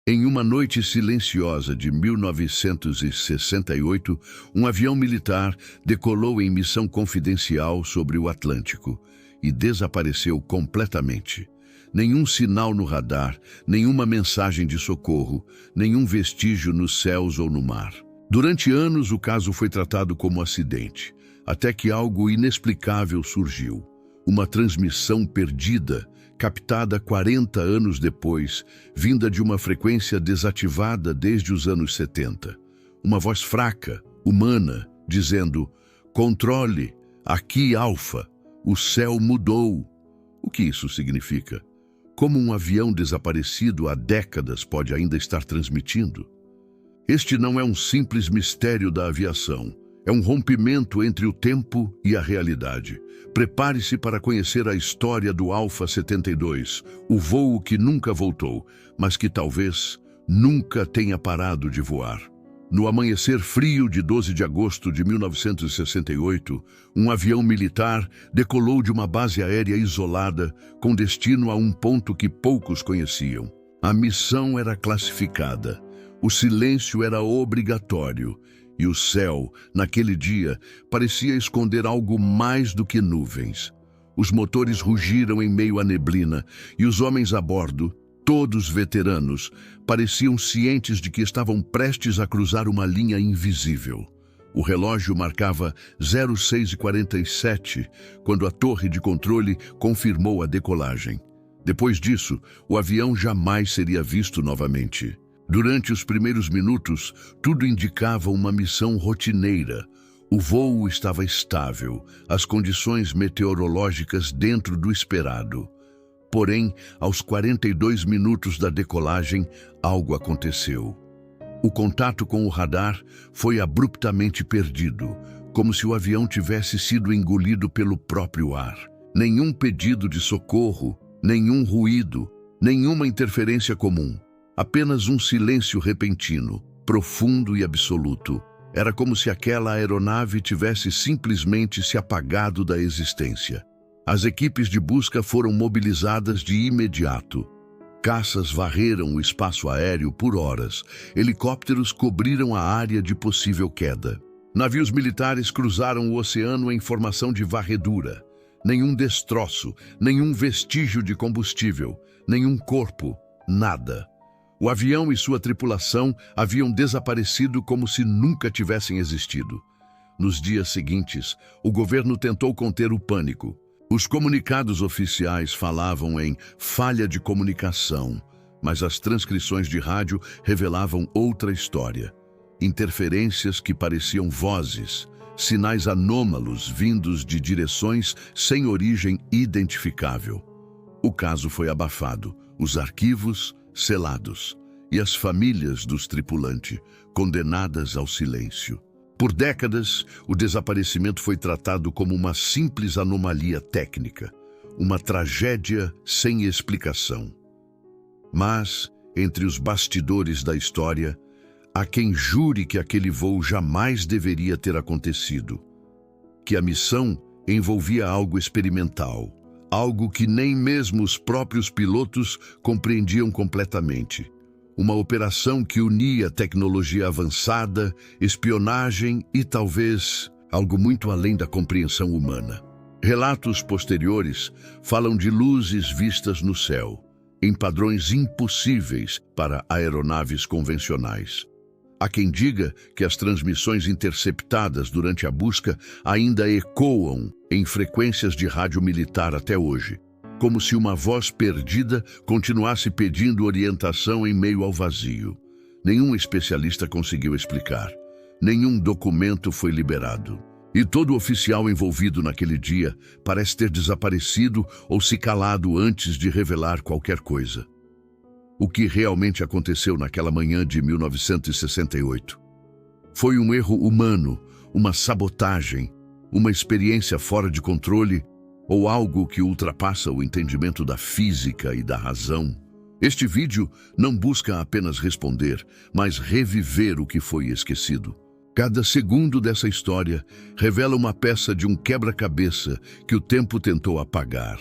Em uma noite silenciosa de 1968, um avião militar decolou em missão confidencial sobre o Atlântico e desapareceu completamente. Nenhum sinal no radar, nenhuma mensagem de socorro, nenhum vestígio nos céus ou no mar. Durante anos, o caso foi tratado como acidente, até que algo inexplicável surgiu. Uma transmissão perdida, captada 40 anos depois, vinda de uma frequência desativada desde os anos 70. Uma voz fraca, humana, dizendo: "Controle, aqui Alfa, o céu mudou." O que isso significa? Como um avião desaparecido há décadas pode ainda estar transmitindo? Este não é um simples mistério da aviação. É um rompimento entre o tempo e a realidade. Prepare-se para conhecer a história do Alfa 72, o voo que nunca voltou, mas que talvez nunca tenha parado de voar. No amanhecer frio de 12 de agosto de 1968, um avião militar decolou de uma base aérea isolada com destino a um ponto que poucos conheciam. A missão era classificada, o silêncio era obrigatório, e o céu, naquele dia, parecia esconder algo mais do que nuvens. Os motores rugiram em meio à neblina e os homens a bordo, todos veteranos, pareciam cientes de que estavam prestes a cruzar uma linha invisível. O relógio marcava 06h47 quando a torre de controle confirmou a decolagem. Depois disso, o avião jamais seria visto novamente. Durante os primeiros minutos, tudo indicava uma missão rotineira. O voo estava estável, as condições meteorológicas dentro do esperado. Porém, aos 42 minutos da decolagem, algo aconteceu. O contato com o radar foi abruptamente perdido, como se o avião tivesse sido engolido pelo próprio ar. Nenhum pedido de socorro, nenhum ruído, nenhuma interferência comum. Apenas um silêncio repentino, profundo e absoluto. Era como se aquela aeronave tivesse simplesmente se apagado da existência. As equipes de busca foram mobilizadas de imediato. Caças varreram o espaço aéreo por horas. Helicópteros cobriram a área de possível queda. Navios militares cruzaram o oceano em formação de varredura. Nenhum destroço, nenhum vestígio de combustível, nenhum corpo, nada. O avião e sua tripulação haviam desaparecido como se nunca tivessem existido. Nos dias seguintes, o governo tentou conter o pânico. Os comunicados oficiais falavam em falha de comunicação, mas as transcrições de rádio revelavam outra história. Interferências que pareciam vozes, sinais anômalos vindos de direções sem origem identificável. O caso foi abafado, os arquivos selados, e as famílias dos tripulantes condenadas ao silêncio. Por décadas, o desaparecimento foi tratado como uma simples anomalia técnica, uma tragédia sem explicação. Mas, entre os bastidores da história, há quem jure que aquele voo jamais deveria ter acontecido, que a missão envolvia algo experimental, algo que nem mesmo os próprios pilotos compreendiam completamente. Uma operação que unia tecnologia avançada, espionagem e talvez algo muito além da compreensão humana. Relatos posteriores falam de luzes vistas no céu, em padrões impossíveis para aeronaves convencionais. Há quem diga que as transmissões interceptadas durante a busca ainda ecoam em frequências de rádio militar até hoje, como se uma voz perdida continuasse pedindo orientação em meio ao vazio. Nenhum especialista conseguiu explicar. Nenhum documento foi liberado. E todo oficial envolvido naquele dia parece ter desaparecido ou se calado antes de revelar qualquer coisa. O que realmente aconteceu naquela manhã de 1968? Foi um erro humano, uma sabotagem, uma experiência fora de controle ou algo que ultrapassa o entendimento da física e da razão? Este vídeo não busca apenas responder, mas reviver o que foi esquecido. Cada segundo dessa história revela uma peça de um quebra-cabeça que o tempo tentou apagar.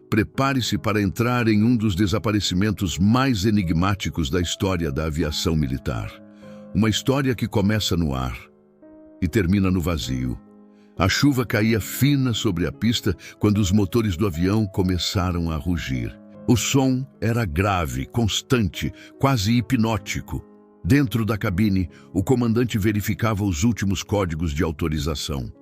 Prepare-se para entrar em um dos desaparecimentos mais enigmáticos da história da aviação militar. Uma história que começa no ar e termina no vazio. A chuva caía fina sobre a pista quando os motores do avião começaram a rugir. O som era grave, constante, quase hipnótico. Dentro da cabine, o comandante verificava os últimos códigos de autorização.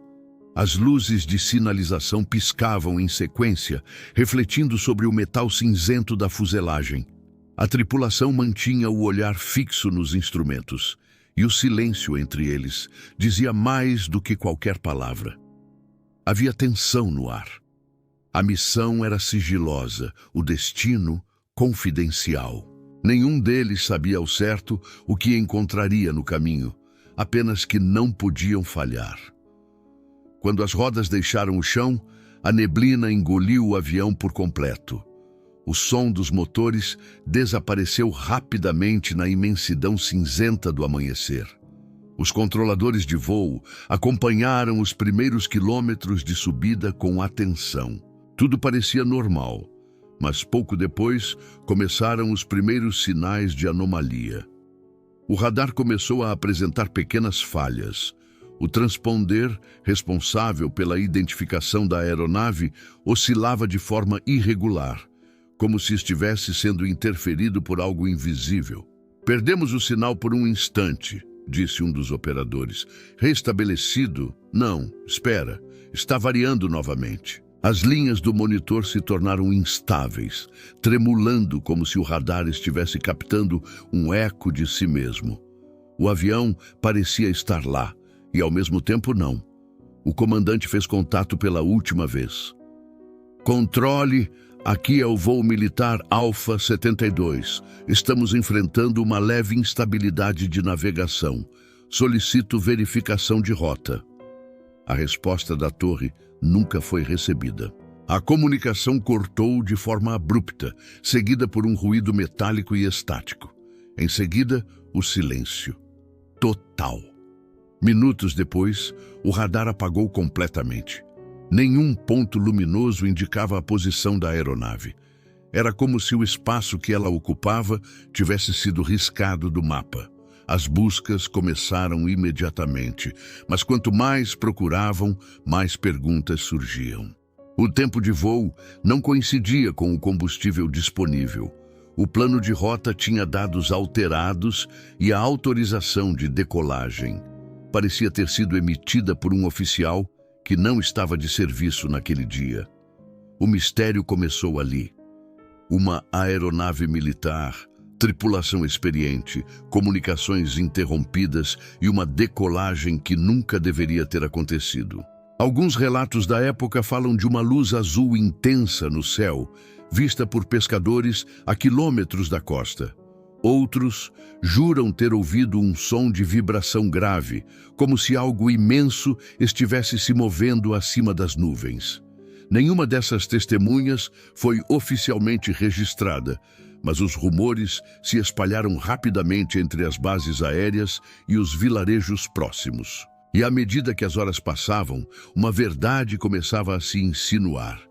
As luzes de sinalização piscavam em sequência, refletindo sobre o metal cinzento da fuselagem. A tripulação mantinha o olhar fixo nos instrumentos, e o silêncio entre eles dizia mais do que qualquer palavra. Havia tensão no ar. A missão era sigilosa, o destino confidencial. Nenhum deles sabia ao certo o que encontraria no caminho, apenas que não podiam falhar. Quando as rodas deixaram o chão, a neblina engoliu o avião por completo. O som dos motores desapareceu rapidamente na imensidão cinzenta do amanhecer. Os controladores de voo acompanharam os primeiros quilômetros de subida com atenção. Tudo parecia normal, mas pouco depois começaram os primeiros sinais de anomalia. O radar começou a apresentar pequenas falhas. O transponder, responsável pela identificação da aeronave, oscilava de forma irregular, como se estivesse sendo interferido por algo invisível. "Perdemos o sinal por um instante", disse um dos operadores. "Restabelecido? Não, espera, está variando novamente." As linhas do monitor se tornaram instáveis, tremulando como se o radar estivesse captando um eco de si mesmo. O avião parecia estar lá, e ao mesmo tempo não. O comandante fez contato pela última vez. "Controle, aqui é o voo militar Alfa 72. Estamos enfrentando uma leve instabilidade de navegação. Solicito verificação de rota." A resposta da torre nunca foi recebida. A comunicação cortou de forma abrupta, seguida por um ruído metálico e estático. Em seguida, o silêncio total. Minutos depois, o radar apagou completamente. Nenhum ponto luminoso indicava a posição da aeronave. Era como se o espaço que ela ocupava tivesse sido riscado do mapa. As buscas começaram imediatamente, mas quanto mais procuravam, mais perguntas surgiam. O tempo de voo não coincidia com o combustível disponível. O plano de rota tinha dados alterados e a autorização de decolagem parecia ter sido emitida por um oficial que não estava de serviço naquele dia. O mistério começou ali. Uma aeronave militar, tripulação experiente, comunicações interrompidas e uma decolagem que nunca deveria ter acontecido. Alguns relatos da época falam de uma luz azul intensa no céu, vista por pescadores a quilômetros da costa. Outros juram ter ouvido um som de vibração grave, como se algo imenso estivesse se movendo acima das nuvens. Nenhuma dessas testemunhas foi oficialmente registrada, mas os rumores se espalharam rapidamente entre as bases aéreas e os vilarejos próximos. E à medida que as horas passavam, uma verdade começava a se insinuar.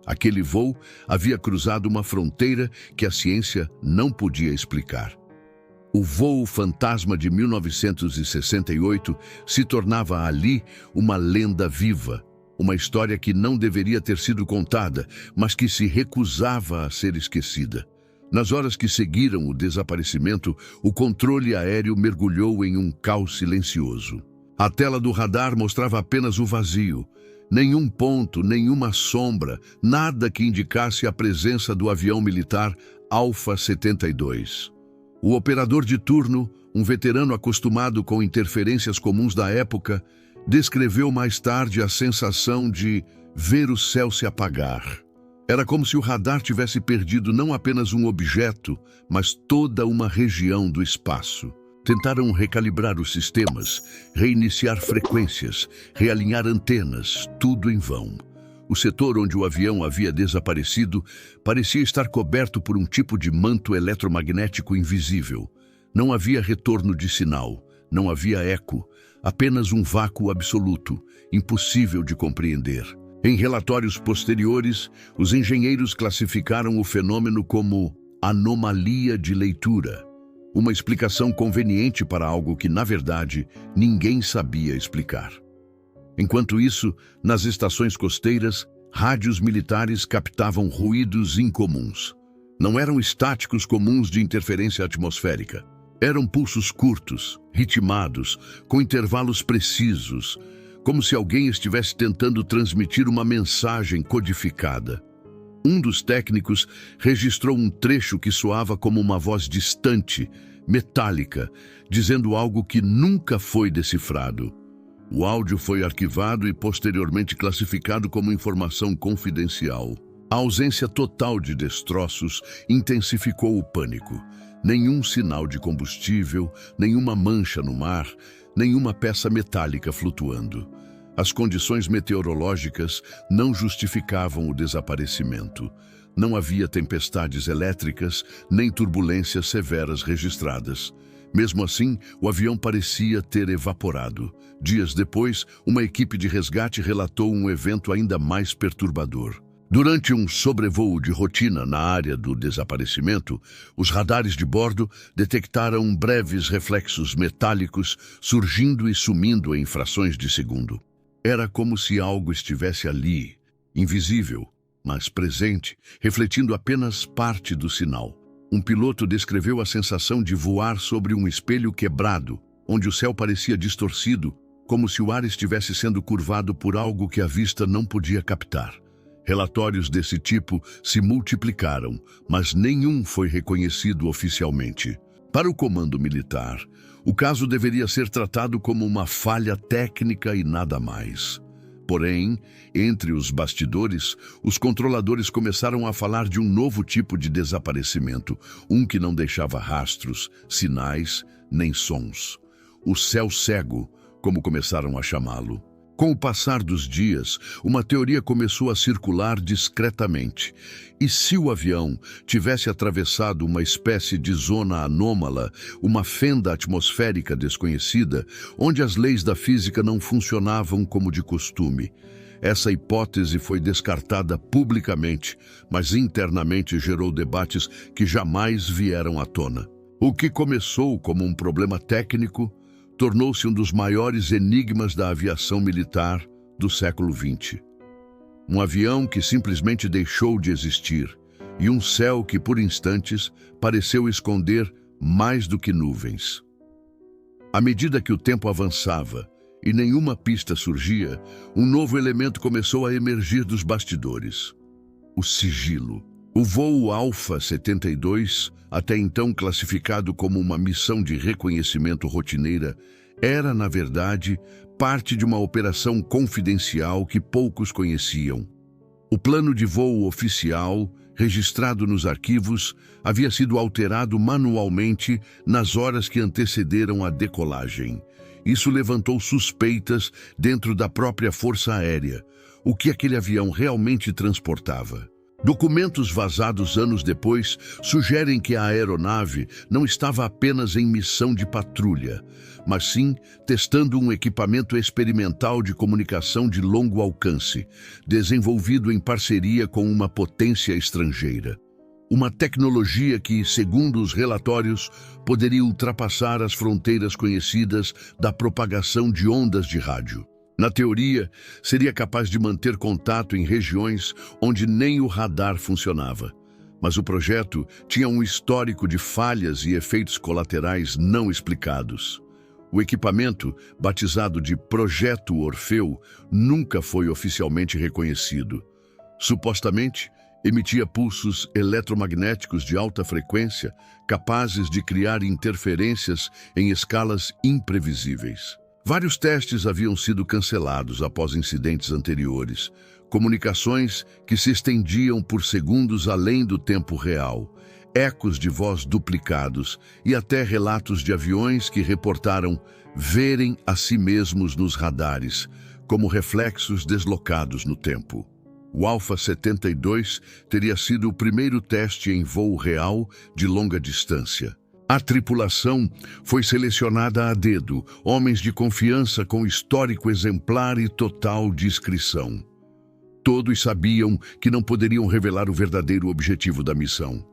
Aquele voo havia cruzado uma fronteira que a ciência não podia explicar. O voo fantasma de 1968 se tornava ali uma lenda viva, uma história que não deveria ter sido contada, mas que se recusava a ser esquecida. Nas horas que seguiram o desaparecimento, o controle aéreo mergulhou em um caos silencioso. A tela do radar mostrava apenas o vazio. Nenhum ponto, nenhuma sombra, nada que indicasse a presença do avião militar Alfa 72. O operador de turno, um veterano acostumado com interferências comuns da época, descreveu mais tarde a sensação de ver o céu se apagar. Era como se o radar tivesse perdido não apenas um objeto, mas toda uma região do espaço. Tentaram recalibrar os sistemas, reiniciar frequências, realinhar antenas, tudo em vão. O setor onde o avião havia desaparecido parecia estar coberto por um tipo de manto eletromagnético invisível. Não havia retorno de sinal, não havia eco, apenas um vácuo absoluto, impossível de compreender. Em relatórios posteriores, os engenheiros classificaram o fenômeno como anomalia de leitura, uma explicação conveniente para algo que, na verdade, ninguém sabia explicar. Enquanto isso, nas estações costeiras, rádios militares captavam ruídos incomuns. Não eram estáticos comuns de interferência atmosférica. Eram pulsos curtos, ritmados, com intervalos precisos, como se alguém estivesse tentando transmitir uma mensagem codificada. Um dos técnicos registrou um trecho que soava como uma voz distante, metálica, dizendo algo que nunca foi decifrado. O áudio foi arquivado e posteriormente classificado como informação confidencial. A ausência total de destroços intensificou o pânico. Nenhum sinal de combustível, nenhuma mancha no mar, nenhuma peça metálica flutuando. As condições meteorológicas não justificavam o desaparecimento. Não havia tempestades elétricas, nem turbulências severas registradas. Mesmo assim, o avião parecia ter evaporado. Dias depois, uma equipe de resgate relatou um evento ainda mais perturbador. Durante um sobrevoo de rotina na área do desaparecimento, os radares de bordo detectaram breves reflexos metálicos surgindo e sumindo em frações de segundo. Era como se algo estivesse ali, invisível, mas presente, refletindo apenas parte do sinal. Um piloto descreveu a sensação de voar sobre um espelho quebrado, onde o céu parecia distorcido, como se o ar estivesse sendo curvado por algo que a vista não podia captar. Relatórios desse tipo se multiplicaram, mas nenhum foi reconhecido oficialmente. Para o comando militar, o caso deveria ser tratado como uma falha técnica e nada mais. Porém, entre os bastidores, os controladores começaram a falar de um novo tipo de desaparecimento, um que não deixava rastros, sinais, nem sons. O céu cego, como começaram a chamá-lo. Com o passar dos dias, uma teoria começou a circular discretamente. E se o avião tivesse atravessado uma espécie de zona anômala, uma fenda atmosférica desconhecida, onde as leis da física não funcionavam como de costume? Essa hipótese foi descartada publicamente, mas internamente gerou debates que jamais vieram à tona. O que começou como um problema técnico tornou-se um dos maiores enigmas da aviação militar do século XX. Um avião que simplesmente deixou de existir e um céu que, por instantes, pareceu esconder mais do que nuvens. À medida que o tempo avançava e nenhuma pista surgia, um novo elemento começou a emergir dos bastidores: o sigilo. O voo Alpha 72, até então classificado como uma missão de reconhecimento rotineira, era, na verdade, parte de uma operação confidencial que poucos conheciam. O plano de voo oficial, registrado nos arquivos, havia sido alterado manualmente nas horas que antecederam a decolagem. Isso levantou suspeitas dentro da própria Força Aérea. O que aquele avião realmente transportava? Documentos vazados anos depois sugerem que a aeronave não estava apenas em missão de patrulha, mas sim testando um equipamento experimental de comunicação de longo alcance, desenvolvido em parceria com uma potência estrangeira. Uma tecnologia que, segundo os relatórios, poderia ultrapassar as fronteiras conhecidas da propagação de ondas de rádio. Na teoria, seria capaz de manter contato em regiões onde nem o radar funcionava. Mas o projeto tinha um histórico de falhas e efeitos colaterais não explicados. O equipamento, batizado de Projeto Orfeu, nunca foi oficialmente reconhecido. Supostamente, emitia pulsos eletromagnéticos de alta frequência, capazes de criar interferências em escalas imprevisíveis. Vários testes haviam sido cancelados após incidentes anteriores, comunicações que se estendiam por segundos além do tempo real, ecos de voz duplicados e até relatos de aviões que reportaram verem a si mesmos nos radares, como reflexos deslocados no tempo. O Alpha 72 teria sido o primeiro teste em voo real de longa distância. A tripulação foi selecionada a dedo, homens de confiança com histórico exemplar e total discrição. Todos sabiam que não poderiam revelar o verdadeiro objetivo da missão.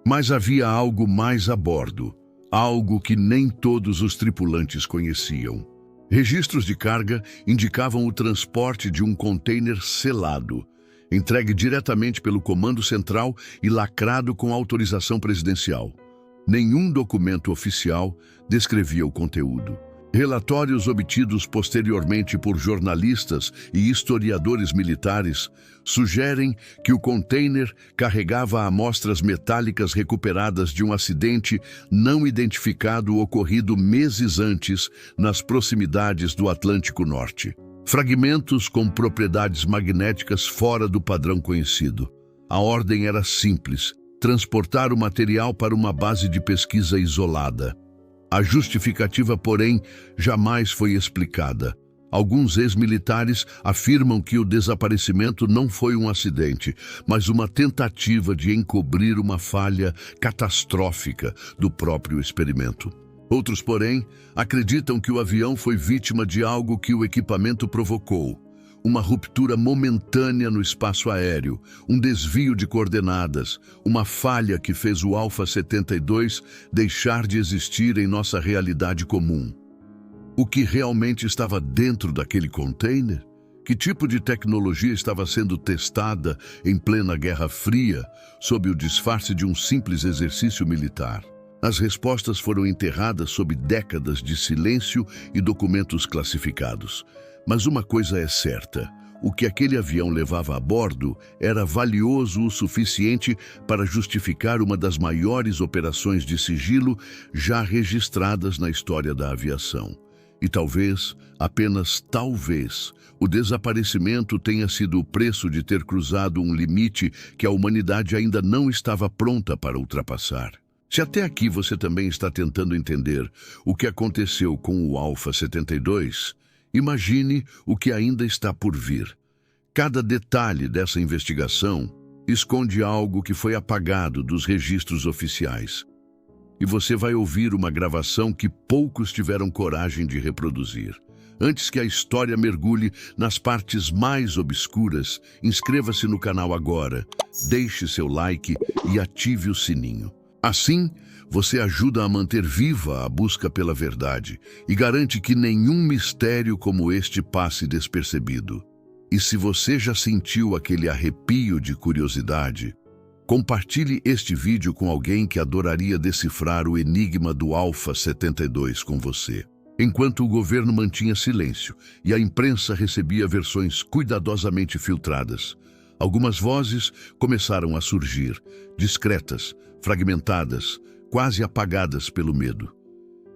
Mas havia algo mais a bordo, algo que nem todos os tripulantes conheciam. Registros de carga indicavam o transporte de um container selado, entregue diretamente pelo Comando Central e lacrado com autorização presidencial. Nenhum documento oficial descrevia o conteúdo. Relatórios obtidos posteriormente por jornalistas e historiadores militares sugerem que o container carregava amostras metálicas recuperadas de um acidente não identificado ocorrido meses antes nas proximidades do Atlântico Norte. Fragmentos com propriedades magnéticas fora do padrão conhecido. A ordem era simples: transportar o material para uma base de pesquisa isolada. A justificativa, porém, jamais foi explicada. Alguns ex-militares afirmam que o desaparecimento não foi um acidente, mas uma tentativa de encobrir uma falha catastrófica do próprio experimento. Outros, porém, acreditam que o avião foi vítima de algo que o equipamento provocou. Uma ruptura momentânea no espaço aéreo, um desvio de coordenadas, uma falha que fez o Alpha 72 deixar de existir em nossa realidade comum. O que realmente estava dentro daquele container? Que tipo de tecnologia estava sendo testada em plena Guerra Fria, sob o disfarce de um simples exercício militar? As respostas foram enterradas sob décadas de silêncio e documentos classificados. Mas uma coisa é certa: o que aquele avião levava a bordo era valioso o suficiente para justificar uma das maiores operações de sigilo já registradas na história da aviação. E talvez, apenas talvez, o desaparecimento tenha sido o preço de ter cruzado um limite que a humanidade ainda não estava pronta para ultrapassar. Se até aqui você também está tentando entender o que aconteceu com o Alpha 72, imagine o que ainda está por vir. Cada detalhe dessa investigação esconde algo que foi apagado dos registros oficiais. E você vai ouvir uma gravação que poucos tiveram coragem de reproduzir. Antes que a história mergulhe nas partes mais obscuras, inscreva-se no canal agora, deixe seu like e ative o sininho. Assim, você ajuda a manter viva a busca pela verdade e garante que nenhum mistério como este passe despercebido. E se você já sentiu aquele arrepio de curiosidade, compartilhe este vídeo com alguém que adoraria decifrar o enigma do Alpha 72 com você. Enquanto o governo mantinha silêncio e a imprensa recebia versões cuidadosamente filtradas, algumas vozes começaram a surgir, discretas, fragmentadas, quase apagadas pelo medo.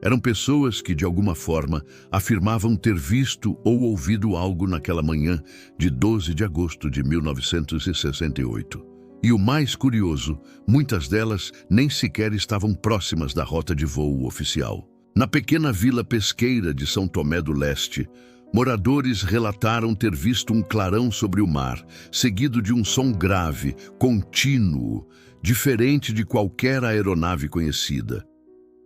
Eram pessoas que, de alguma forma, afirmavam ter visto ou ouvido algo naquela manhã de 12 de agosto de 1968. E o mais curioso, muitas delas nem sequer estavam próximas da rota de voo oficial. Na pequena vila pesqueira de São Tomé do Leste, moradores relataram ter visto um clarão sobre o mar, seguido de um som grave, contínuo, diferente de qualquer aeronave conhecida.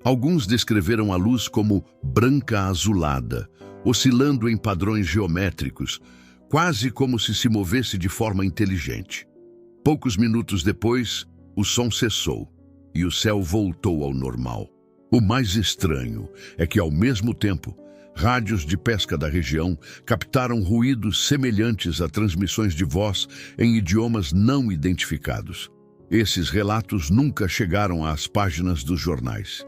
Alguns descreveram a luz como branca azulada, oscilando em padrões geométricos, quase como se movesse de forma inteligente. Poucos minutos depois, o som cessou e o céu voltou ao normal. O mais estranho é que, ao mesmo tempo, rádios de pesca da região captaram ruídos semelhantes a transmissões de voz em idiomas não identificados. Esses relatos nunca chegaram às páginas dos jornais.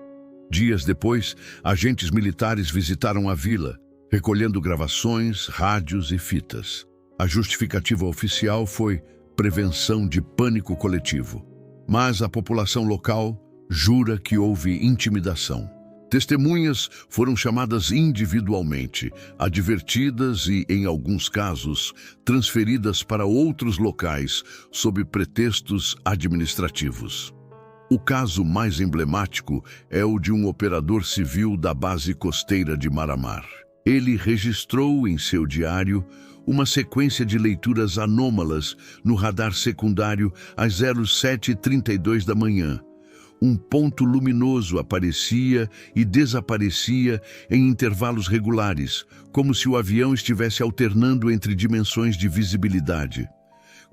Dias depois, agentes militares visitaram a vila, recolhendo gravações, rádios e fitas. A justificativa oficial foi prevenção de pânico coletivo. Mas a população local jura que houve intimidação. Testemunhas foram chamadas individualmente, advertidas e, em alguns casos, transferidas para outros locais sob pretextos administrativos. O caso mais emblemático é o de um operador civil da base costeira de Mar-a-Mar. Ele registrou em seu diário uma sequência de leituras anômalas no radar secundário às 07h32 da manhã. Um ponto luminoso aparecia e desaparecia em intervalos regulares, como se o avião estivesse alternando entre dimensões de visibilidade.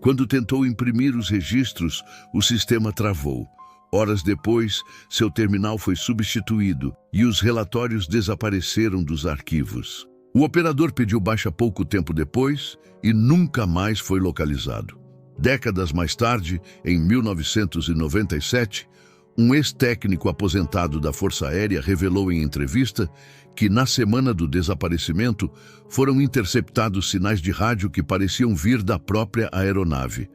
Quando tentou imprimir os registros, o sistema travou. Horas depois, seu terminal foi substituído e os relatórios desapareceram dos arquivos. O operador pediu baixa pouco tempo depois e nunca mais foi localizado. Décadas mais tarde, em 1997, um ex-técnico aposentado da Força Aérea revelou em entrevista que, na semana do desaparecimento, foram interceptados sinais de rádio que pareciam vir da própria aeronave.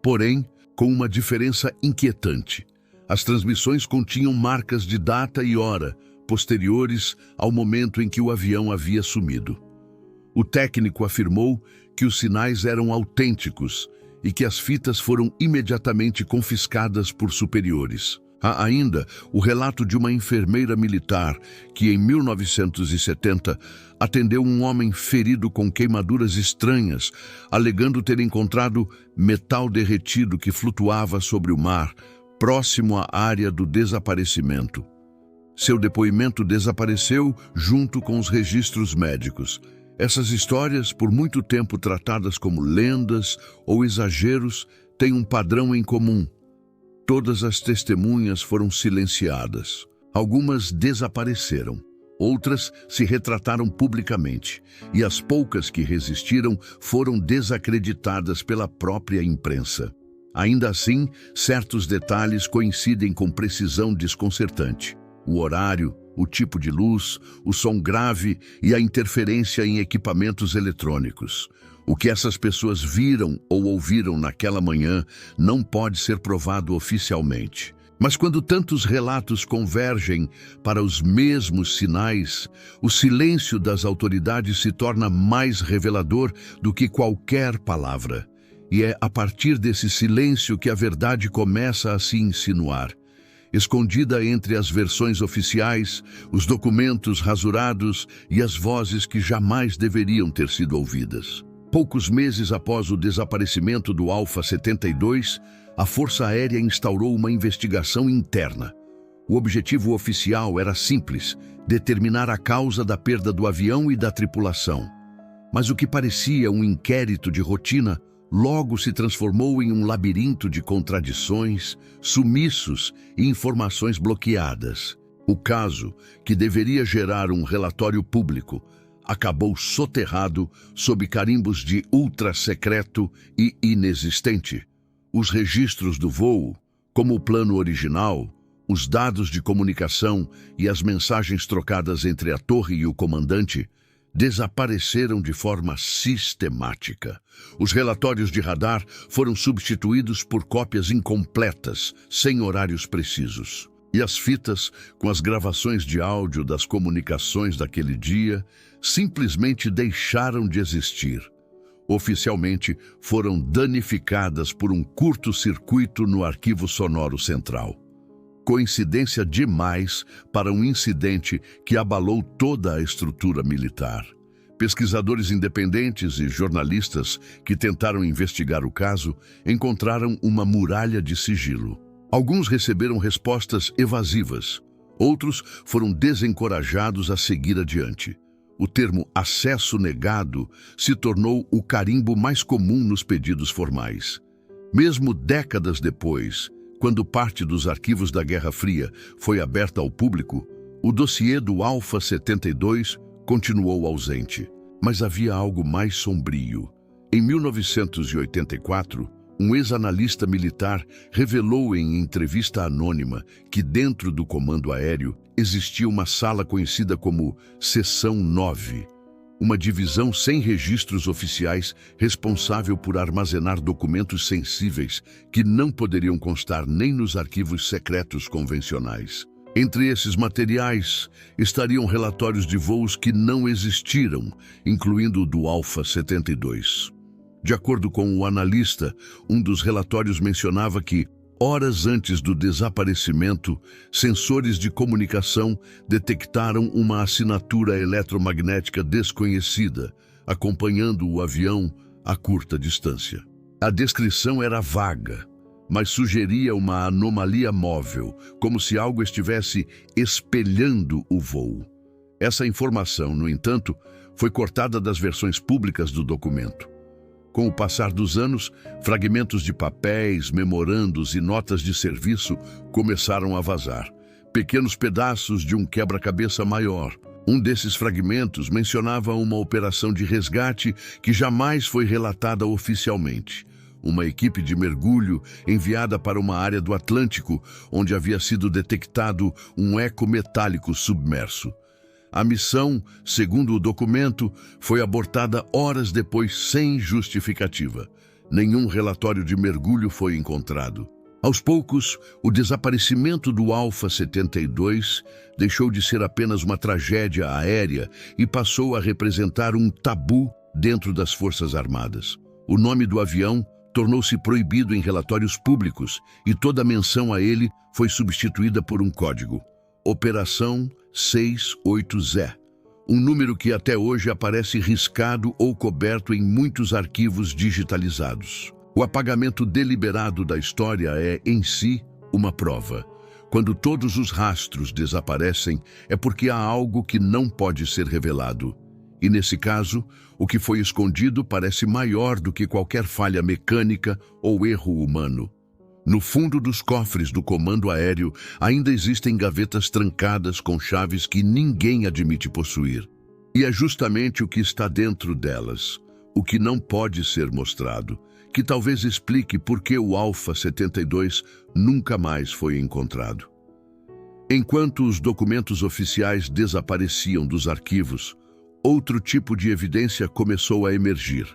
Porém, com uma diferença inquietante. As transmissões continham marcas de data e hora, posteriores ao momento em que o avião havia sumido. O técnico afirmou que os sinais eram autênticos e que as fitas foram imediatamente confiscadas por superiores. Há ainda o relato de uma enfermeira militar que, em 1970, atendeu um homem ferido com queimaduras estranhas, alegando ter encontrado metal derretido que flutuava sobre o mar, próximo à área do desaparecimento. Seu depoimento desapareceu junto com os registros médicos. Essas histórias, por muito tempo tratadas como lendas ou exageros, têm um padrão em comum. Todas as testemunhas foram silenciadas. Algumas desapareceram. Outras se retrataram publicamente. E as poucas que resistiram foram desacreditadas pela própria imprensa. Ainda assim, certos detalhes coincidem com precisão desconcertante. O horário, o tipo de luz, o som grave e a interferência em equipamentos eletrônicos. O que essas pessoas viram ou ouviram naquela manhã não pode ser provado oficialmente. Mas quando tantos relatos convergem para os mesmos sinais, o silêncio das autoridades se torna mais revelador do que qualquer palavra. E é a partir desse silêncio que a verdade começa a se insinuar. Escondida entre as versões oficiais, os documentos rasurados e as vozes que jamais deveriam ter sido ouvidas. Poucos meses após o desaparecimento do Alpha 72, a Força Aérea instaurou uma investigação interna. O objetivo oficial era simples: determinar a causa da perda do avião e da tripulação. Mas o que parecia um inquérito de rotina logo se transformou em um labirinto de contradições, sumiços e informações bloqueadas. O caso, que deveria gerar um relatório público, acabou soterrado sob carimbos de ultra-secreto e inexistente. Os registros do voo, como o plano original, os dados de comunicação e as mensagens trocadas entre a torre e o comandante, desapareceram de forma sistemática. Os relatórios de radar foram substituídos por cópias incompletas, sem horários precisos. E as fitas, com as gravações de áudio das comunicações daquele dia, simplesmente deixaram de existir. Oficialmente, foram danificadas por um curto-circuito no arquivo sonoro central. Coincidência demais para um incidente que abalou toda a estrutura militar. Pesquisadores independentes e jornalistas que tentaram investigar o caso encontraram uma muralha de sigilo. Alguns receberam respostas evasivas, outros foram desencorajados a seguir adiante. O termo acesso negado se tornou o carimbo mais comum nos pedidos formais. Mesmo décadas depois, quando parte dos arquivos da Guerra Fria foi aberta ao público, o dossiê do Alpha 72 continuou ausente. Mas havia algo mais sombrio. Em 1984, um ex-analista militar revelou em entrevista anônima que dentro do comando aéreo existia uma sala conhecida como Seção 9, uma divisão sem registros oficiais responsável por armazenar documentos sensíveis que não poderiam constar nem nos arquivos secretos convencionais. Entre esses materiais estariam relatórios de voos que não existiram, incluindo o do Alpha 72. De acordo com o analista, um dos relatórios mencionava que, horas antes do desaparecimento, sensores de comunicação detectaram uma assinatura eletromagnética desconhecida, acompanhando o avião a curta distância. A descrição era vaga, mas sugeria uma anomalia móvel, como se algo estivesse espelhando o voo. Essa informação, no entanto, foi cortada das versões públicas do documento. Com o passar dos anos, fragmentos de papéis, memorandos e notas de serviço começaram a vazar. Pequenos pedaços de um quebra-cabeça maior. Um desses fragmentos mencionava uma operação de resgate que jamais foi relatada oficialmente. Uma equipe de mergulho enviada para uma área do Atlântico, onde havia sido detectado um eco metálico submerso. A missão, segundo o documento, foi abortada horas depois sem justificativa. Nenhum relatório de mergulho foi encontrado. Aos poucos, o desaparecimento do Alpha 72 deixou de ser apenas uma tragédia aérea e passou a representar um tabu dentro das Forças Armadas. O nome do avião tornou-se proibido em relatórios públicos e toda menção a ele foi substituída por um código. Operação 68Z, um número que até hoje aparece riscado ou coberto em muitos arquivos digitalizados. O apagamento deliberado da história é, em si, uma prova. Quando todos os rastros desaparecem, é porque há algo que não pode ser revelado. E nesse caso, o que foi escondido parece maior do que qualquer falha mecânica ou erro humano. No fundo dos cofres do comando aéreo, ainda existem gavetas trancadas com chaves que ninguém admite possuir. E é justamente o que está dentro delas, o que não pode ser mostrado, que talvez explique por que o Alpha 72 nunca mais foi encontrado. Enquanto os documentos oficiais desapareciam dos arquivos, outro tipo de evidência começou a emergir,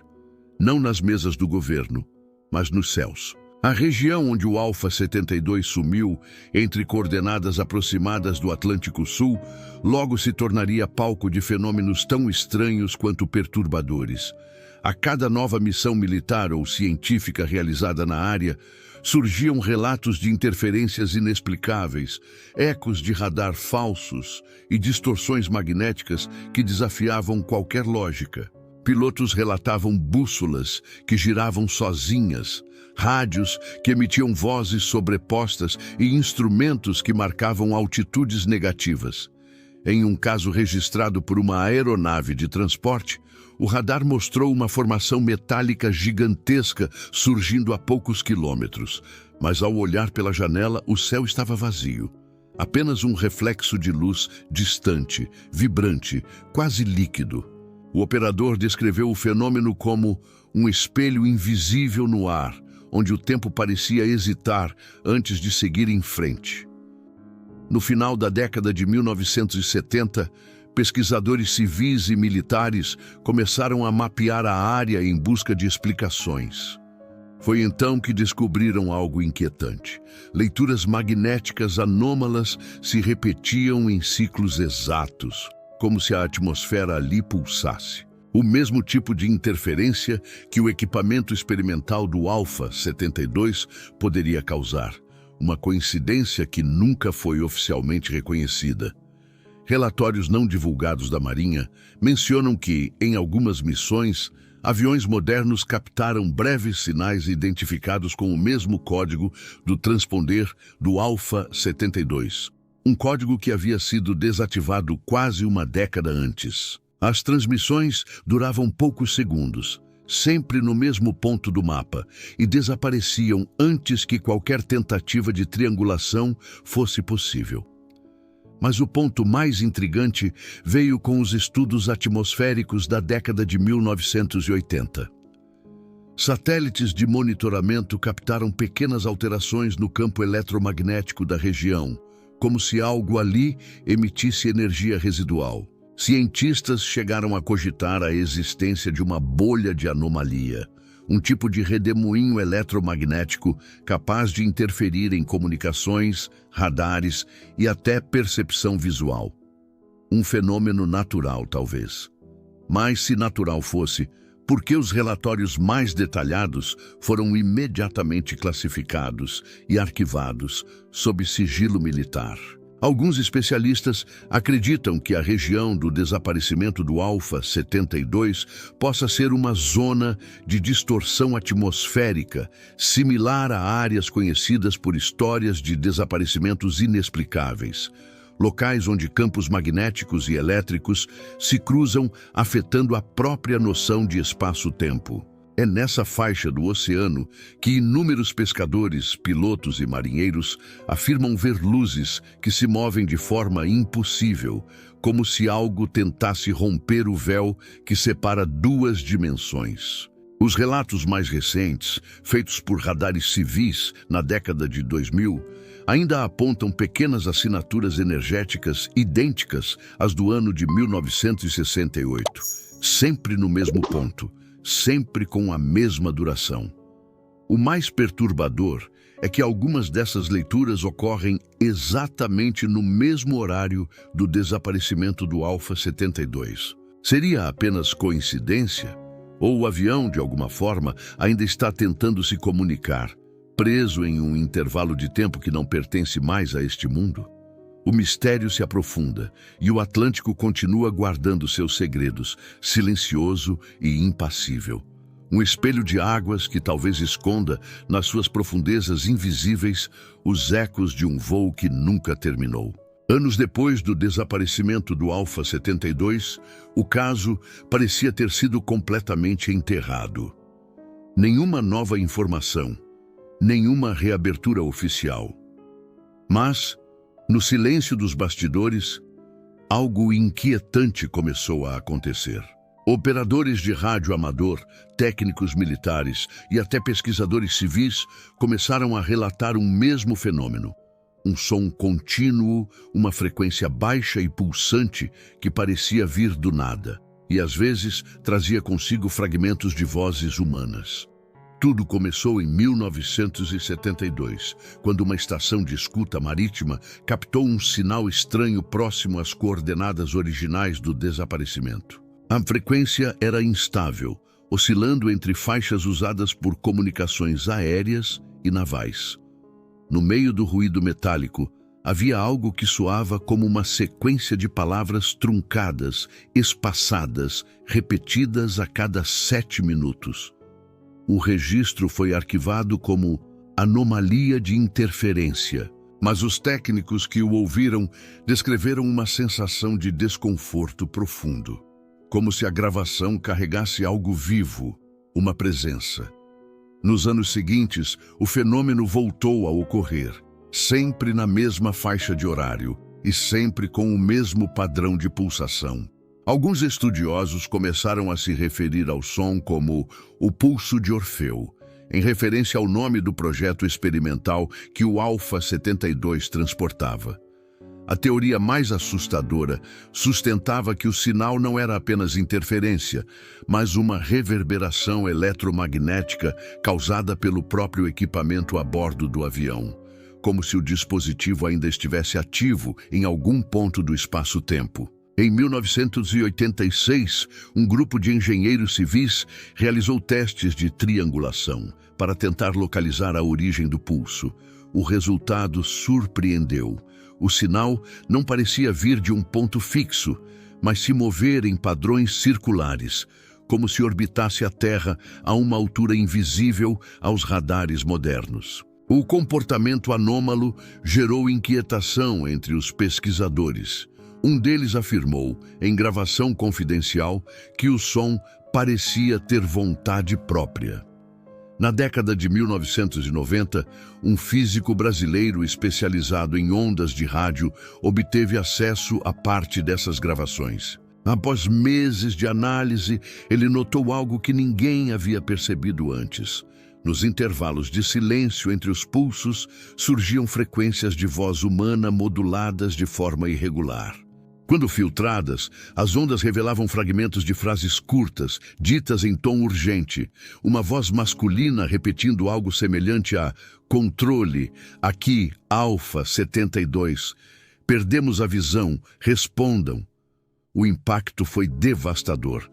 não nas mesas do governo, mas nos céus. A região onde o Alpha 72 sumiu, entre coordenadas aproximadas do Atlântico Sul, logo se tornaria palco de fenômenos tão estranhos quanto perturbadores. A cada nova missão militar ou científica realizada na área, surgiam relatos de interferências inexplicáveis, ecos de radar falsos e distorções magnéticas que desafiavam qualquer lógica. Pilotos relatavam bússolas que giravam sozinhas, rádios que emitiam vozes sobrepostas e instrumentos que marcavam altitudes negativas. Em um caso registrado por uma aeronave de transporte, o radar mostrou uma formação metálica gigantesca surgindo a poucos quilômetros, mas ao olhar pela janela, o céu estava vazio. Apenas um reflexo de luz distante, vibrante, quase líquido. O operador descreveu o fenômeno como um espelho invisível no ar, onde o tempo parecia hesitar antes de seguir em frente. No final da década de 1970, pesquisadores civis e militares começaram a mapear a área em busca de explicações. Foi então que descobriram algo inquietante. Leituras magnéticas anômalas se repetiam em ciclos exatos, como se a atmosfera ali pulsasse. O mesmo tipo de interferência que o equipamento experimental do Alpha 72 poderia causar. Uma coincidência que nunca foi oficialmente reconhecida. Relatórios não divulgados da Marinha mencionam que, em algumas missões, aviões modernos captaram breves sinais identificados com o mesmo código do transponder do Alpha 72. Um código que havia sido desativado quase uma década antes. As transmissões duravam poucos segundos, sempre no mesmo ponto do mapa, e desapareciam antes que qualquer tentativa de triangulação fosse possível. Mas o ponto mais intrigante veio com os estudos atmosféricos da década de 1980. Satélites de monitoramento captaram pequenas alterações no campo eletromagnético da região, como se algo ali emitisse energia residual. Cientistas chegaram a cogitar a existência de uma bolha de anomalia, um tipo de redemoinho eletromagnético capaz de interferir em comunicações, radares e até percepção visual. Um fenômeno natural, talvez. Mas se natural fosse, por que os relatórios mais detalhados foram imediatamente classificados e arquivados sob sigilo militar? Alguns especialistas acreditam que a região do desaparecimento do Alpha 72 possa ser uma zona de distorção atmosférica, similar a áreas conhecidas por histórias de desaparecimentos inexplicáveis. Locais onde campos magnéticos e elétricos se cruzam, afetando a própria noção de espaço-tempo. É nessa faixa do oceano que inúmeros pescadores, pilotos e marinheiros afirmam ver luzes que se movem de forma impossível, como se algo tentasse romper o véu que separa duas dimensões. Os relatos mais recentes, feitos por radares civis na década de 2000, ainda apontam pequenas assinaturas energéticas idênticas às do ano de 1968, sempre no mesmo ponto, sempre com a mesma duração. O mais perturbador é que algumas dessas leituras ocorrem exatamente no mesmo horário do desaparecimento do Alpha 72. Seria apenas coincidência? Ou o avião, de alguma forma, ainda está tentando se comunicar, preso em um intervalo de tempo que não pertence mais a este mundo? O mistério se aprofunda e o Atlântico continua guardando seus segredos, silencioso e impassível. Um espelho de águas que talvez esconda, nas suas profundezas invisíveis, os ecos de um voo que nunca terminou. Anos depois do desaparecimento do Alpha 72, o caso parecia ter sido completamente enterrado. Nenhuma nova informação, nenhuma reabertura oficial. Mas, no silêncio dos bastidores, algo inquietante começou a acontecer. Operadores de rádio amador, técnicos militares e até pesquisadores civis começaram a relatar um mesmo fenômeno. Um som contínuo, uma frequência baixa e pulsante que parecia vir do nada, e às vezes trazia consigo fragmentos de vozes humanas. Tudo começou em 1972, quando uma estação de escuta marítima captou um sinal estranho próximo às coordenadas originais do desaparecimento. A frequência era instável, oscilando entre faixas usadas por comunicações aéreas e navais. No meio do ruído metálico, havia algo que soava como uma sequência de palavras truncadas, espaçadas, repetidas a cada 7 minutos. O registro foi arquivado como anomalia de interferência, mas os técnicos que o ouviram descreveram uma sensação de desconforto profundo, como se a gravação carregasse algo vivo, uma presença. Nos anos seguintes, o fenômeno voltou a ocorrer, sempre na mesma faixa de horário e sempre com o mesmo padrão de pulsação. Alguns estudiosos começaram a se referir ao som como o pulso de Orfeu, em referência ao nome do projeto experimental que o Alpha 72 transportava. A teoria mais assustadora sustentava que o sinal não era apenas interferência, mas uma reverberação eletromagnética causada pelo próprio equipamento a bordo do avião, como se o dispositivo ainda estivesse ativo em algum ponto do espaço-tempo. Em 1986, um grupo de engenheiros civis realizou testes de triangulação para tentar localizar a origem do pulso. O resultado surpreendeu. O sinal não parecia vir de um ponto fixo, mas se mover em padrões circulares, como se orbitasse a Terra a uma altura invisível aos radares modernos. O comportamento anômalo gerou inquietação entre os pesquisadores. Um deles afirmou, em gravação confidencial, que o som parecia ter vontade própria. Na década de 1990, um físico brasileiro especializado em ondas de rádio obteve acesso a parte dessas gravações. Após meses de análise, ele notou algo que ninguém havia percebido antes. Nos intervalos de silêncio entre os pulsos, surgiam frequências de voz humana moduladas de forma irregular. Quando filtradas, as ondas revelavam fragmentos de frases curtas, ditas em tom urgente, uma voz masculina repetindo algo semelhante a "controle, aqui, Alpha 72, perdemos a visão, respondam". O impacto foi devastador.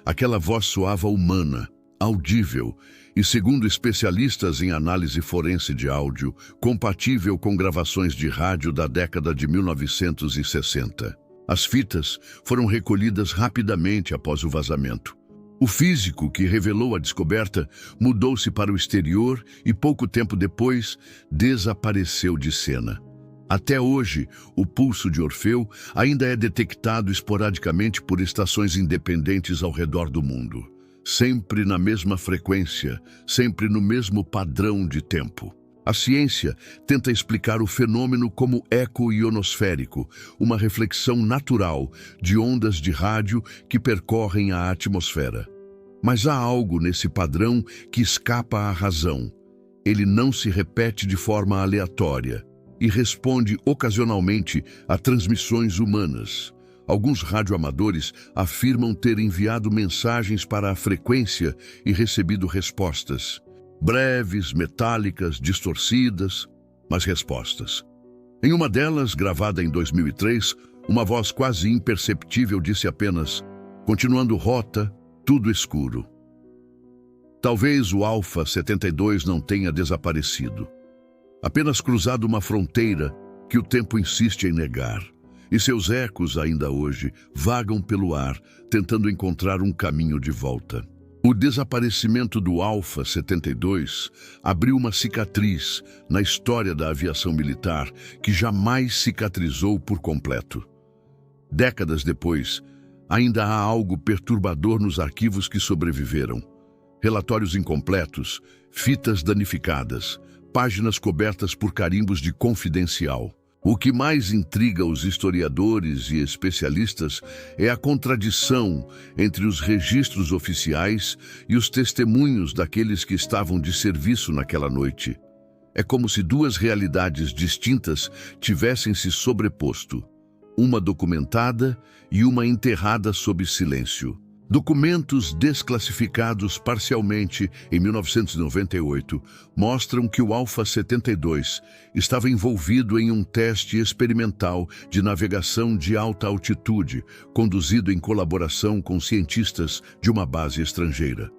Aquela voz soava humana, audível e, segundo especialistas em análise forense de áudio, compatível com gravações de rádio da década de 1960. As fitas foram recolhidas rapidamente após o vazamento. O físico que revelou a descoberta mudou-se para o exterior e, pouco tempo depois, desapareceu de cena. Até hoje, o pulso de Orfeu ainda é detectado esporadicamente por estações independentes ao redor do mundo. sempre na mesma frequência, sempre no mesmo padrão de tempo. A ciência tenta explicar o fenômeno como eco ionosférico, uma reflexão natural de ondas de rádio que percorrem a atmosfera. Mas há algo nesse padrão que escapa à razão. Ele não se repete de forma aleatória e responde ocasionalmente a transmissões humanas. Alguns radioamadores afirmam ter enviado mensagens para a frequência e recebido respostas. Breves, metálicas, distorcidas, mas respostas. Em uma delas, gravada em 2003, uma voz quase imperceptível disse apenas: "Continuando rota, tudo escuro." Talvez o Alpha 72 não tenha desaparecido. Apenas cruzado uma fronteira que o tempo insiste em negar. E seus ecos, ainda hoje, vagam pelo ar, tentando encontrar um caminho de volta. O desaparecimento do Alpha 72 abriu uma cicatriz na história da aviação militar que jamais cicatrizou por completo. Décadas depois, ainda há algo perturbador nos arquivos que sobreviveram. Relatórios incompletos, fitas danificadas, páginas cobertas por carimbos de confidencial. O que mais intriga os historiadores e especialistas é a contradição entre os registros oficiais e os testemunhos daqueles que estavam de serviço naquela noite. É como se duas realidades distintas tivessem se sobreposto, uma documentada e uma enterrada sob silêncio. Documentos desclassificados parcialmente em 1998 mostram que o Alpha 72 estava envolvido em um teste experimental de navegação de alta altitude, conduzido em colaboração com cientistas de uma base estrangeira.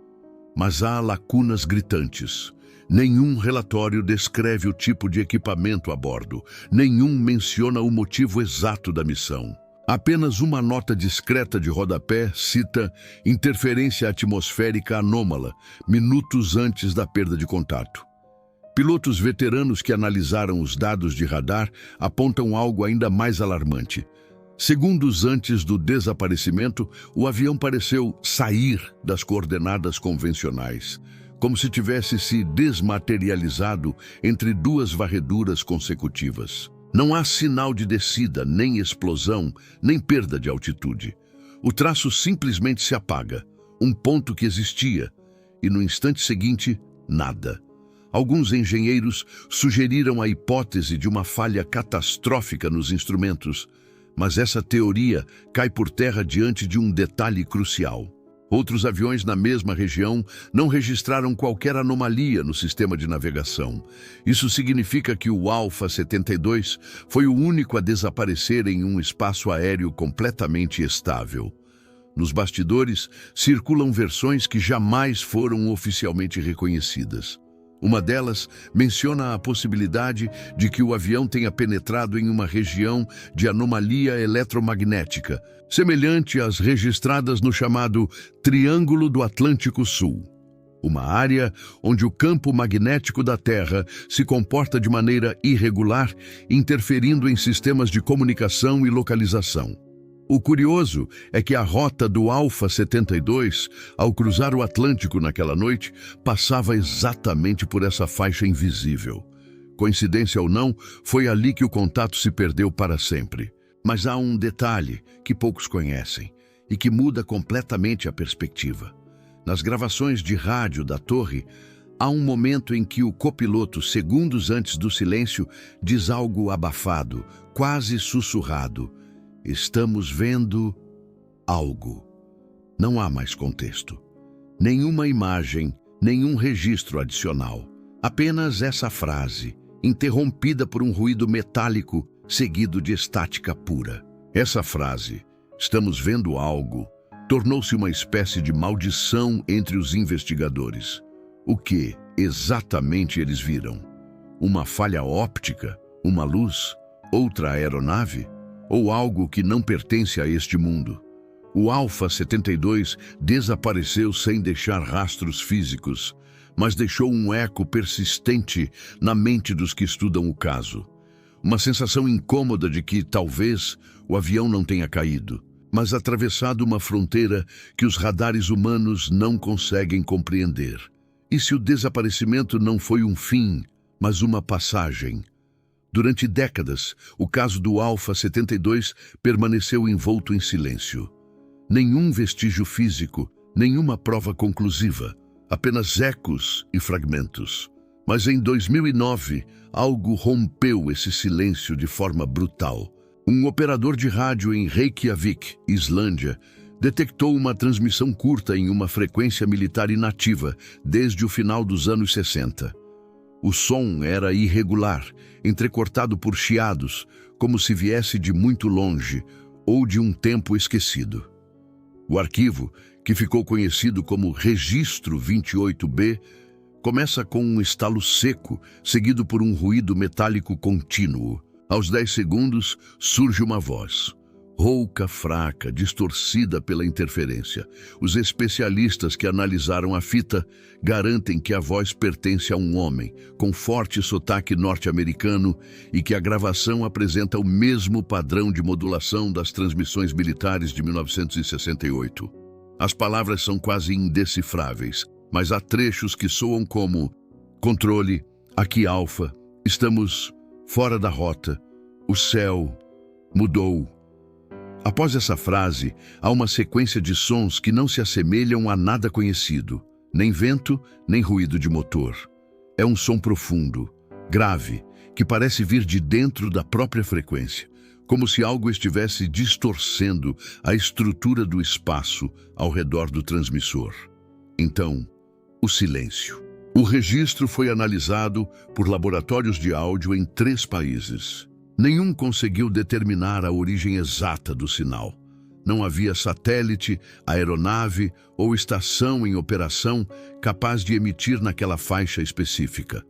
Mas há lacunas gritantes. Nenhum relatório descreve o tipo de equipamento a bordo, nenhum menciona o motivo exato da missão. Apenas uma nota discreta de rodapé cita interferência atmosférica anômala, minutos antes da perda de contato. Pilotos veteranos que analisaram os dados de radar apontam algo ainda mais alarmante. Segundos antes do desaparecimento, o avião pareceu sair das coordenadas convencionais, como se tivesse se desmaterializado entre duas varreduras consecutivas. Não há sinal de descida, nem explosão, nem perda de altitude. O traço simplesmente se apaga, um ponto que existia, e no instante seguinte, nada. Alguns engenheiros sugeriram a hipótese de uma falha catastrófica nos instrumentos, mas essa teoria cai por terra diante de um detalhe crucial. Outros aviões na mesma região não registraram qualquer anomalia no sistema de navegação. Isso significa que o Alpha 72 foi o único a desaparecer em um espaço aéreo completamente estável. Nos bastidores, circulam versões que jamais foram oficialmente reconhecidas. Uma delas menciona a possibilidade de que o avião tenha penetrado em uma região de anomalia eletromagnética, semelhante às registradas no chamado Triângulo do Atlântico Sul, uma área onde o campo magnético da Terra se comporta de maneira irregular, interferindo em sistemas de comunicação e localização. O curioso é que a rota do Alpha 72, ao cruzar o Atlântico naquela noite, passava exatamente por essa faixa invisível. Coincidência ou não, foi ali que o contato se perdeu para sempre. Mas há um detalhe que poucos conhecem e que muda completamente a perspectiva. Nas gravações de rádio da torre, há um momento em que o copiloto, segundos antes do silêncio, diz algo abafado, quase sussurrado. Estamos vendo algo. Não há mais contexto. Nenhuma imagem, nenhum registro adicional. Apenas essa frase, interrompida por um ruído metálico, seguido de estática pura. Essa frase, estamos vendo algo, tornou-se uma espécie de maldição entre os investigadores. O que exatamente eles viram? Uma falha óptica? Uma luz? Outra aeronave? Ou algo que não pertence a este mundo? O Alpha 72 desapareceu sem deixar rastros físicos, mas deixou um eco persistente na mente dos que estudam o caso. Uma sensação incômoda de que, talvez, o avião não tenha caído. mas atravessado uma fronteira que os radares humanos não conseguem compreender. E se o desaparecimento não foi um fim, mas uma passagem? Durante décadas, o caso do Alpha 72 permaneceu envolto em silêncio. Nenhum vestígio físico, nenhuma prova conclusiva, apenas ecos e fragmentos. Mas em 2009, algo rompeu esse silêncio de forma brutal. Um operador de rádio em Reykjavik, Islândia, detectou uma transmissão curta em uma frequência militar inativa desde o final dos anos 60. O som era irregular, entrecortado por chiados, como se viesse de muito longe ou de um tempo esquecido. O arquivo, que ficou conhecido como Registro 28B, começa com um estalo seco, seguido por um ruído metálico contínuo. Aos 10 segundos, surge uma voz. Rouca, fraca, distorcida pela interferência. Os especialistas que analisaram a fita garantem que a voz pertence a um homem, com forte sotaque norte-americano e que a gravação apresenta o mesmo padrão de modulação das transmissões militares de 1968. As palavras são quase indecifráveis, mas há trechos que soam como: controle, aqui Alfa, estamos fora da rota, o céu mudou. Após essa frase, há uma sequência de sons que não se assemelham a nada conhecido, nem vento, nem ruído de motor. É um som profundo, grave, que parece vir de dentro da própria frequência, como se algo estivesse distorcendo a estrutura do espaço ao redor do transmissor. Então, o silêncio. O registro foi analisado por laboratórios de áudio em 3 países. Nenhum conseguiu determinar a origem exata do sinal. Não havia satélite, aeronave ou estação em operação capaz de emitir naquela faixa específica.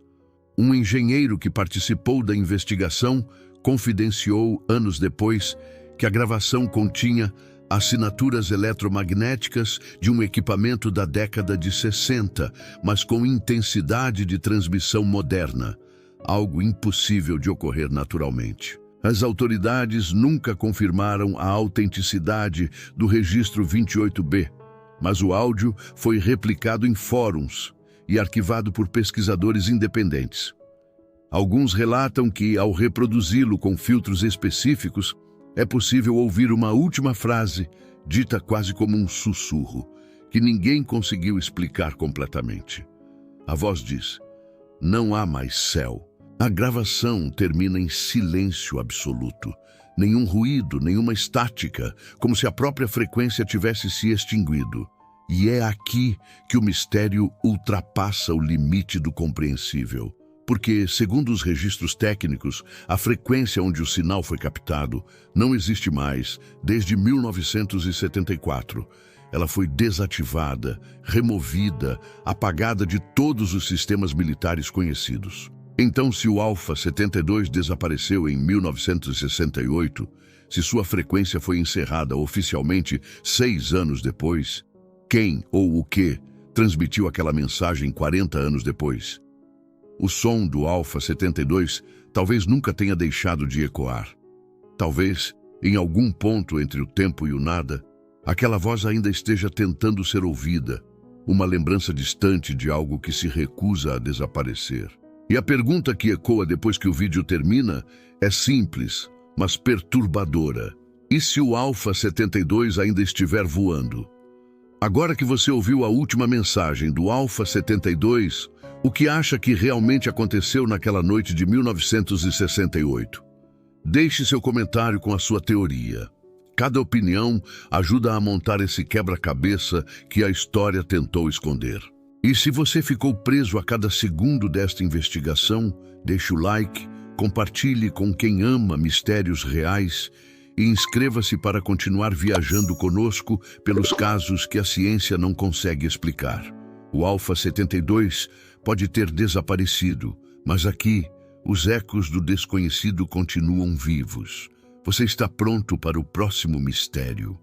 Um engenheiro que participou da investigação confidenciou, anos depois, que a gravação continha assinaturas eletromagnéticas de um equipamento da década de 60, mas com intensidade de transmissão moderna, algo impossível de ocorrer naturalmente. As autoridades nunca confirmaram a autenticidade do registro 28B, mas o áudio foi replicado em fóruns e arquivado por pesquisadores independentes. Alguns relatam que, ao reproduzi-lo com filtros específicos, é possível ouvir uma última frase, dita quase como um sussurro, que ninguém conseguiu explicar completamente. A voz diz: não há mais céu. A gravação termina em silêncio absoluto. Nenhum ruído, nenhuma estática, como se a própria frequência tivesse se extinguido. E é aqui que o mistério ultrapassa o limite do compreensível. Porque, segundo os registros técnicos, a frequência onde o sinal foi captado não existe mais desde 1974. Ela foi desativada, removida, apagada de todos os sistemas militares conhecidos. Então, se o Alpha 72 desapareceu em 1968, se sua frequência foi encerrada oficialmente 6 anos depois, quem ou o que transmitiu aquela mensagem 40 anos depois? O som do Alpha 72 talvez nunca tenha deixado de ecoar. Talvez, em algum ponto entre o tempo e o nada, aquela voz ainda esteja tentando ser ouvida, uma lembrança distante de algo que se recusa a desaparecer. E a pergunta que ecoa depois que o vídeo termina é simples, mas perturbadora. E se o Alpha 72 ainda estiver voando? Agora que você ouviu a última mensagem do Alpha 72, o que acha que realmente aconteceu naquela noite de 1968? Deixe seu comentário com a sua teoria. Cada opinião ajuda a montar esse quebra-cabeça que a história tentou esconder. E se você ficou preso a cada segundo desta investigação, deixe o like, compartilhe com quem ama mistérios reais e inscreva-se para continuar viajando conosco pelos casos que a ciência não consegue explicar. O Alpha 72 pode ter desaparecido, mas aqui os ecos do desconhecido continuam vivos. Você está pronto para o próximo mistério?